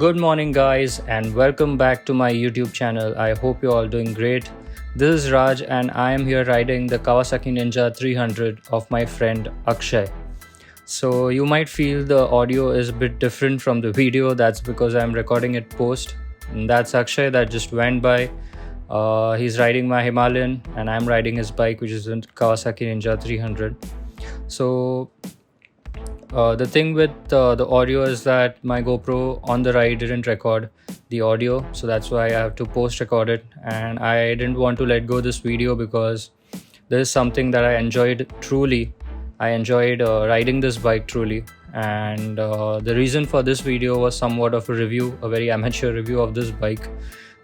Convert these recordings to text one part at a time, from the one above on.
Good morning, guys, and welcome back to my YouTube channel. I hope you're all doing great. This is Raj, and I am here riding the Kawasaki Ninja 300 of my friend Akshay. So, you might feel the audio is a bit different from the video. That's because I'm recording it post. And that's Akshay that just went by. He's riding my Himalayan, and I'm riding his bike, which is a Kawasaki Ninja 300. So, the thing with the audio is that my GoPro on the ride didn't record the audio, so that's why I have to post record it. And I didn't want to let go this video because this is something that I enjoyed truly. I enjoyed riding this bike truly, and the reason for this video was somewhat of a review, a very amateur review of this bike.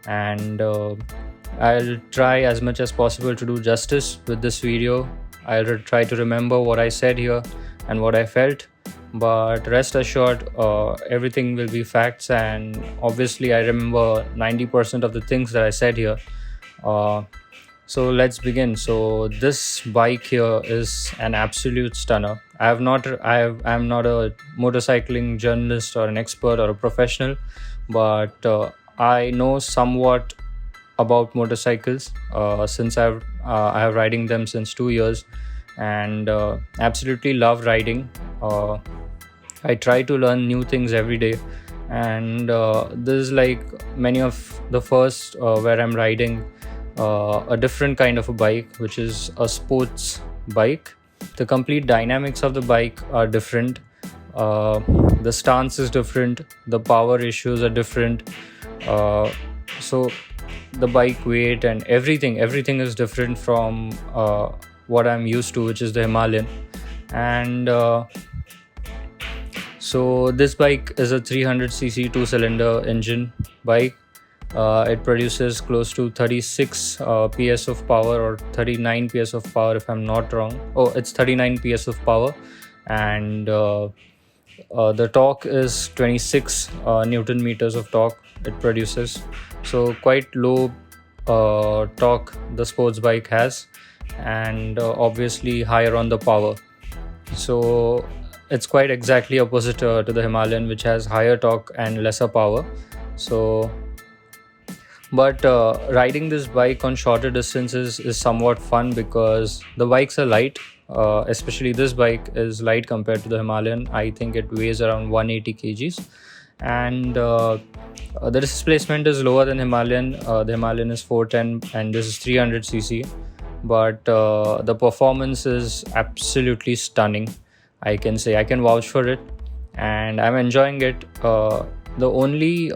And I'll try as much as possible to do justice with this video. I'll try to remember what I said here and what I felt, but rest assured, everything will be facts, and obviously I remember 90% of the things that I said here. So let's begin. So this bike here is an absolute stunner. I'm not a motorcycling journalist or an expert or a professional, but I know somewhat about motorcycles since I have riding them since 2 years, and absolutely love riding. I try to learn new things every day, and this is like many of the first where I'm riding a different kind of a bike, which is a sports bike. The complete dynamics of the bike are different. The stance is different. The power ratios are different. So the bike weight and everything is different from what I'm used to, which is the Himalayan. And so this bike is a 300cc 2-cylinder engine bike. It produces close to 36 PS of power, or 39 PS of power if I'm not wrong. Oh, it's 39 PS of power. And the torque is 26 Newton meters of torque it produces. So quite low torque the sports bike has, and obviously higher on the power. So it's quite exactly opposite to the Himalayan, which has higher torque and lesser power. So but riding this bike on shorter distances is somewhat fun because the bikes are light. Especially this bike is light compared to the Himalayan. I think it weighs around 180 kgs, and the displacement is lower than Himalayan. The Himalayan is 410 and this is 300cc, but the performance is absolutely stunning. I can say I can vouch for it, and I'm enjoying it. The only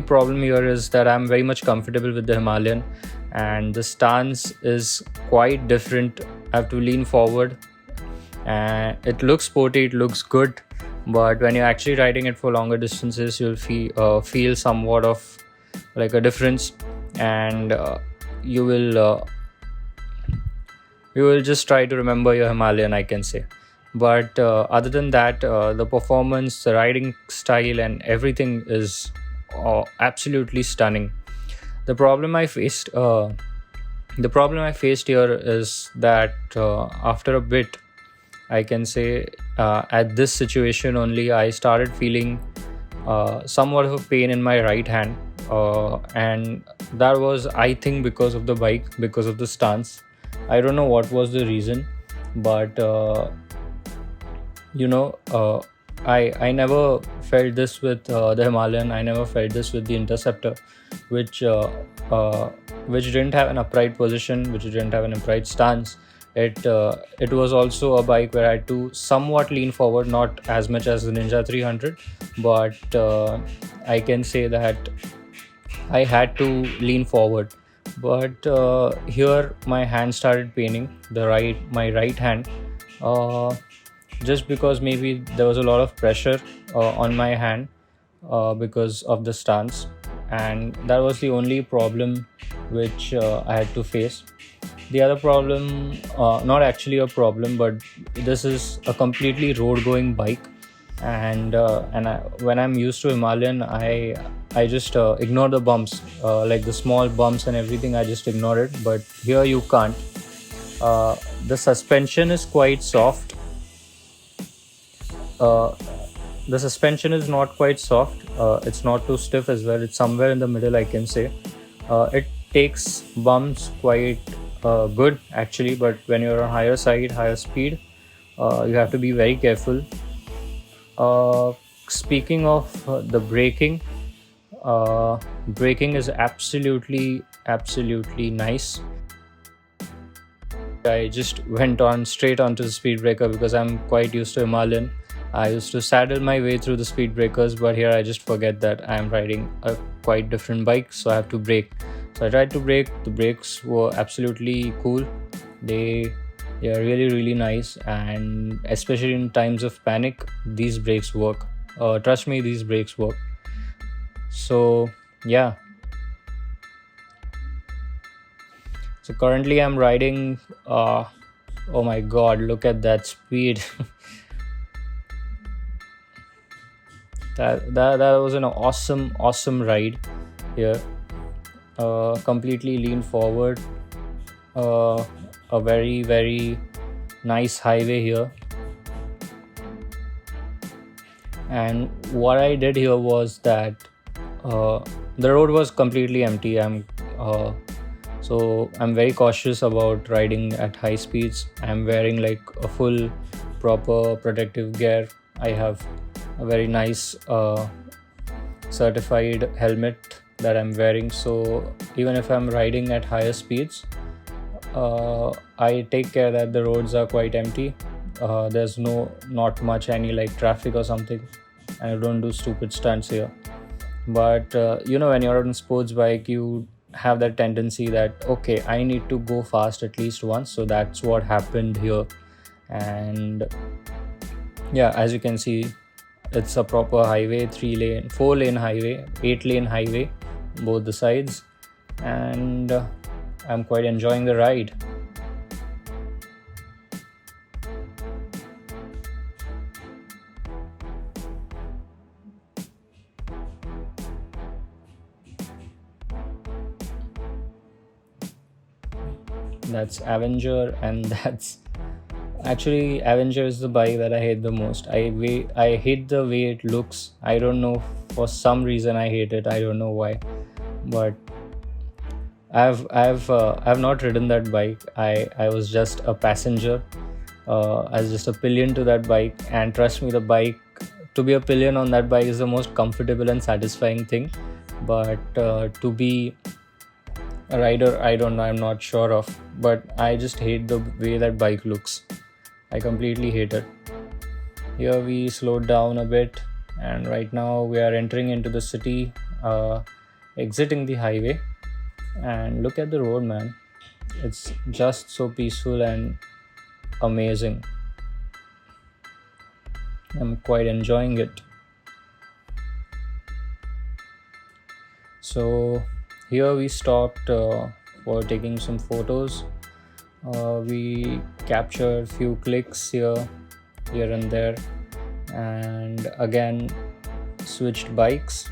problem here is that I'm very much comfortable with the Himalayan, and the stance is quite different. I have to lean forward, and it looks sporty, it looks good, but when you're actually riding it for longer distances, you'll feel somewhat of like a difference, and you will just try to remember your Himalayan, I can say. But other than that, the performance, the riding style, and everything is absolutely stunning. The problem I faced here is that after a bit, I can say at this situation only, I started feeling somewhat of a pain in my right hand, and that was, I think, because of the bike, because of the stance. I don't know what was the reason, but I never felt this with the Himalayan. I never felt this with the Interceptor, which didn't have an upright position, which didn't have an upright stance. It was also a bike where I had to somewhat lean forward, not as much as the Ninja 300, but I can say that I had to lean forward. But here my hand started paining, my right hand. Just because maybe there was a lot of pressure on my hand because of the stance, and that was the only problem which I had to face. The other problem, not actually a problem, but this is a completely road going bike, and when I'm used to Himalayan, I just ignore the bumps, like the small bumps and everything. I just ignore it, but here you can't. The suspension is quite soft. The suspension is not quite soft. It's not too stiff as well. It's somewhere in the middle, I can say. It takes bumps quite good actually, but when you're on higher side, higher speed, you have to be very careful. Uh, Speaking of the braking is absolutely nice. I just went on straight onto the speed breaker because I'm quite used to Himalayan. I used to saddle my way through the speed breakers, but here I just forget that I'm riding a quite different bike, so I have to brake. So I tried to brake. The brakes were absolutely cool. They they are really nice, and especially in times of panic, these brakes work. Trust me, these brakes work. So yeah. So currently I'm riding. Oh my God! Look at that speed. That was an awesome ride here. Completely lean forward. A very nice highway here. And what I did here was that uh, the road was completely empty. So I'm very cautious about riding at high speeds. I'm wearing like a full proper protective gear. I have a very nice certified helmet that I'm wearing. So even if I'm riding at higher speeds, I take care that the roads are quite empty. There's not much any like traffic or something, and I don't do stupid stunts here. But when you're on a sports bike, you have that tendency that okay, I need to go fast at least once. So that's what happened here. And yeah, as you can see, it's a proper highway, 3 lane, 4 lane highway, 8 lane highway, both the sides. And I'm quite enjoying the ride. That's Avenger, and that's actually Avenger is the bike that I hate the most. I hate the way it looks. I don't know, for some reason I hate it. I don't know why, but I've not ridden that bike. I was just a passenger. I was just a pillion to that bike, and trust me, the bike, to be a pillion on that bike is the most comfortable and satisfying thing. But to be a rider, I don't know. I'm not sure of, but I just hate the way that bike looks. I completely hate it. Here we slowed down a bit, and right now we are entering into the city, exiting the highway. And look at the road, man. It's just so peaceful and amazing. I'm quite enjoying it. So here we stopped for taking some photos. We captured few clicks here and there, and again switched bikes.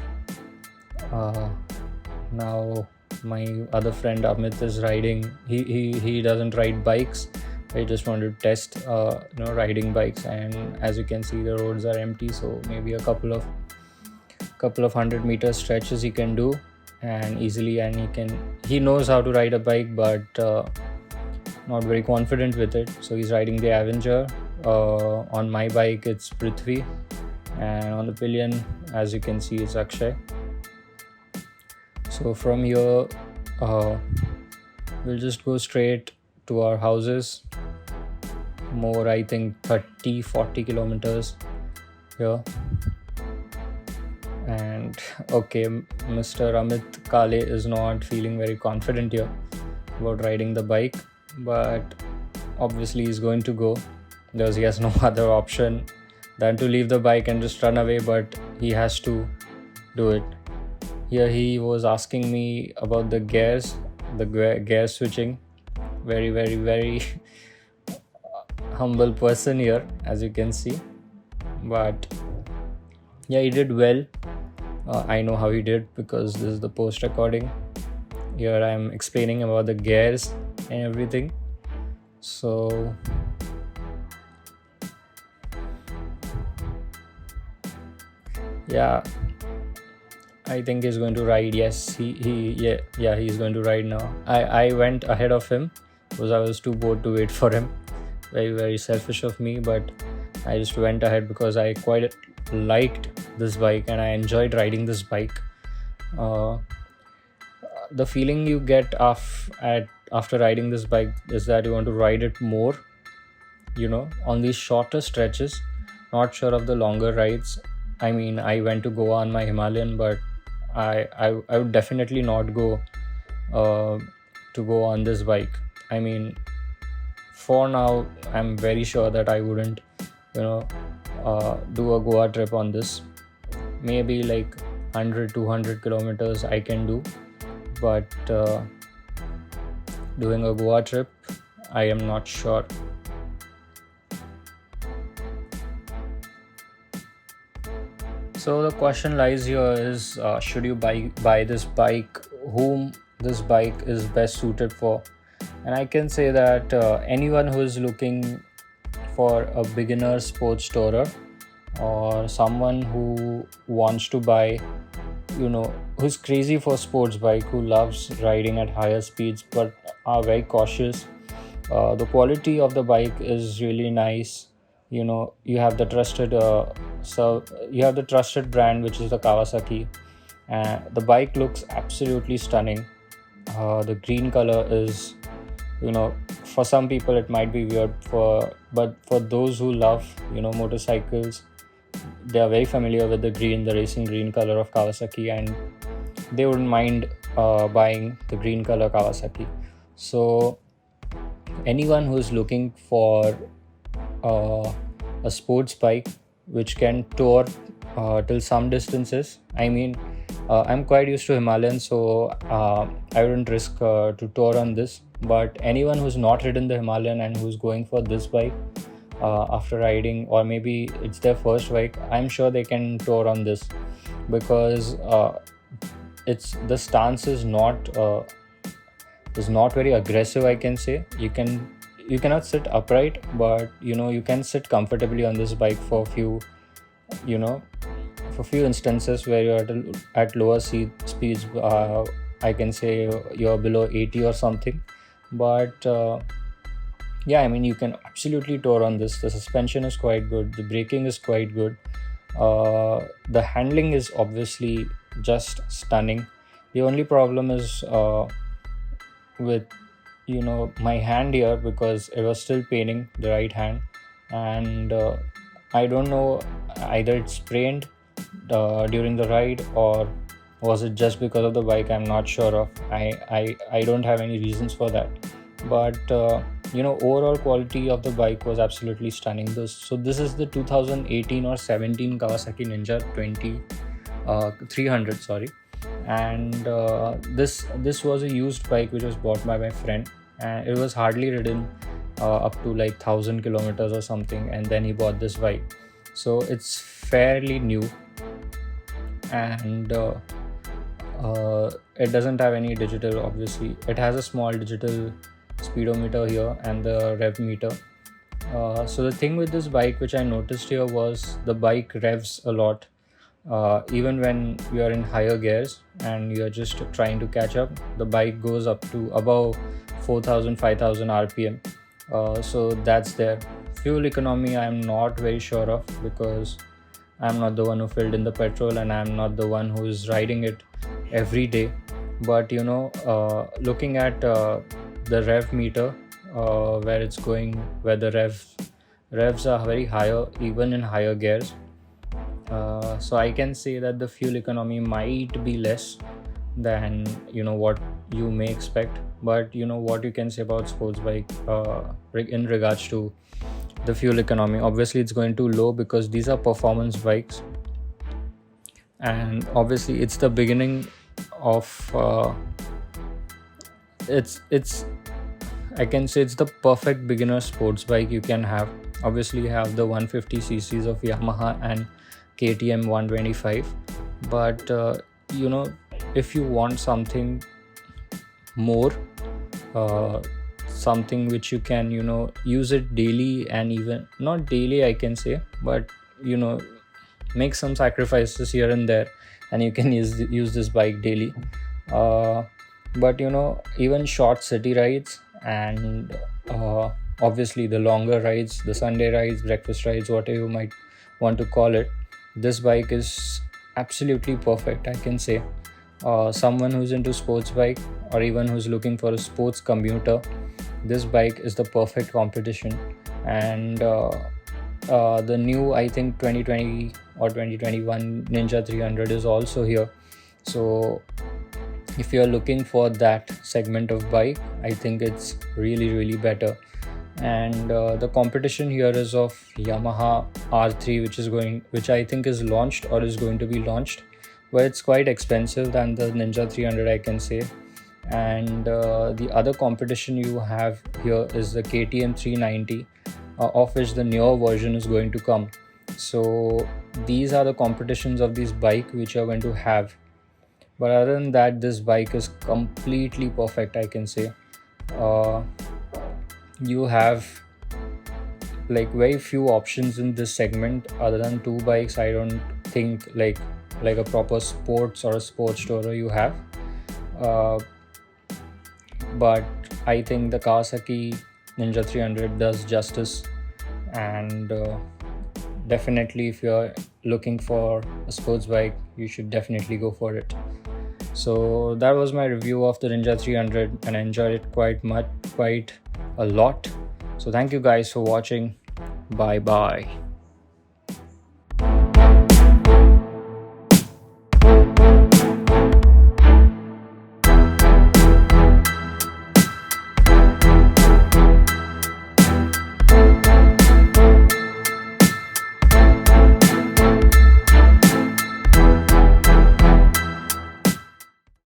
Now my other friend Amit is riding. He doesn't ride bikes. I just wanted to test riding bikes, and as you can see, the roads are empty, so maybe a couple of 100 meter stretches he can do and easily. And he knows how to ride a bike, but not very confident with it, so he's riding the Avenger. On my bike it's Prithvi, and on the pillion, as you can see, it's Akshay. So from here we'll just go straight to our houses. More, I think 30-40 kilometers here. And okay, Mr. Amit Kale is not feeling very confident here about riding the bike, but obviously he's going to go because he has no other option than to leave the bike and just run away, but he has to do it. Here he was asking me about the gears, the gear switching. Very humble person here, as you can see. But yeah, he did well. I know how he did because this is the post recording. Here I'm explaining about the gears and everything. So Yeah, I think he's going to ride. Yes, yeah, he's going to ride now. I went ahead of him because I was too bored to wait for him. Very, very selfish of me, but I just went ahead because I quite liked this bike and I enjoyed riding this bike. Uh, the feeling you get after riding this bike is that you want to ride it more, on these shorter stretches. Not sure of the longer rides. I mean, I went to Goa on my Himalayan, but I would definitely not go uh, to go on this bike. I mean, for now, I'm very sure that I wouldn't, do a Goa trip on this. Maybe like 100, 200 kilometers I can do, but doing a Goa trip, I am not sure. So the question lies here is, should you buy this bike? Whom this bike is best suited for? And I can say that anyone who is looking for a beginner sports tourer, or someone who wants to buy, who's crazy for sports bike, who loves riding at higher speeds but are very cautious. The quality of the bike is really nice. You have the trusted you have the trusted brand, which is the Kawasaki, and the bike looks absolutely stunning. The green color is, for some people it might be weird, but for those who love, motorcycles, they are very familiar with the racing green color of Kawasaki, and they wouldn't mind buying the green color Kawasaki. So anyone who is looking for a sports bike which can tour till some distances. I mean, I'm quite used to Himalayan, so I wouldn't risk to tour on this. But anyone who's not ridden the Himalayan and who's going for this bike after riding, or maybe it's their first bike, I'm sure they can tour on this, because it's the stance is not very aggressive, I can say. You cannot sit upright, but you can sit comfortably on this bike for you know for few instances where you're at lower speeds. I can say you're below 80 or something, but yeah, I mean, you can absolutely tour on this. The suspension is quite good, the braking is quite good, the handling is obviously just stunning. The only problem is with my hand here, because it was still paining the right hand, and I don't know, either it sprained during the ride, or was it just because of the bike. I'm not sure of. I don't have any reasons for that, but overall quality of the bike was absolutely stunning. This is the 2018 or 17 Kawasaki Ninja 300, sorry. And this was a used bike which was bought by my friend, and it was hardly ridden up to like 1,000 kilometers or something, and then he bought this bike. So it's fairly new, and it doesn't have any digital. Obviously, it has a small digital speedometer here and the rev meter. So the thing with this bike which I noticed here was the bike revs a lot. Even when you are in higher gears and you are just trying to catch up, the bike goes up to above 4,000 5,000 rpm. So that's there. Fuel economy I'm not very sure of, because I'm not the one who filled in the petrol and I'm not the one who is riding it every day. But looking at the rev meter, where it's going, where the revs are very higher even in higher gears. So I can say that the fuel economy might be less than what you may expect. But what you can say about sports bike in regards to the fuel economy, obviously it's going too low, because these are performance bikes, and obviously it's the beginning of it's I can say it's the perfect beginner sports bike you can have. Obviously you have the 150 cc's of Yamaha and KTM 125, but if you want something more, something which you can use it daily, and even not daily I can say, but make some sacrifices here and there, and you can use this bike daily. uh, but even short city rides and obviously the longer rides, the Sunday rides, breakfast rides, whatever you might want to call it, this bike is absolutely perfect, I can say. Someone who's into sports bike, or even who's looking for a sports commuter, this bike is the perfect competition. And the new, I think 2020 or 2021 Ninja 300 is also here. So if you're looking for that segment of bike, I think it's really better. And the competition here is of Yamaha R3, which I think is launched or is going to be launched, but it's quite expensive than the Ninja 300, I can say. And the other competition you have here is the KTM 390, of which the newer version is going to come. So these are the competitions of this bike which you're going to have. But other than that, this bike is completely perfect, I can say. You have like very few options in this segment. Other than two bikes, I don't think like a proper sports or a sports tourer you have. But I think the Kawasaki Ninja 300 does justice. And definitely, if you're looking for a sports bike, you should definitely go for it. So that was my review of the Ninja 300, and I enjoyed it quite a lot. So thank you guys for watching. Bye bye.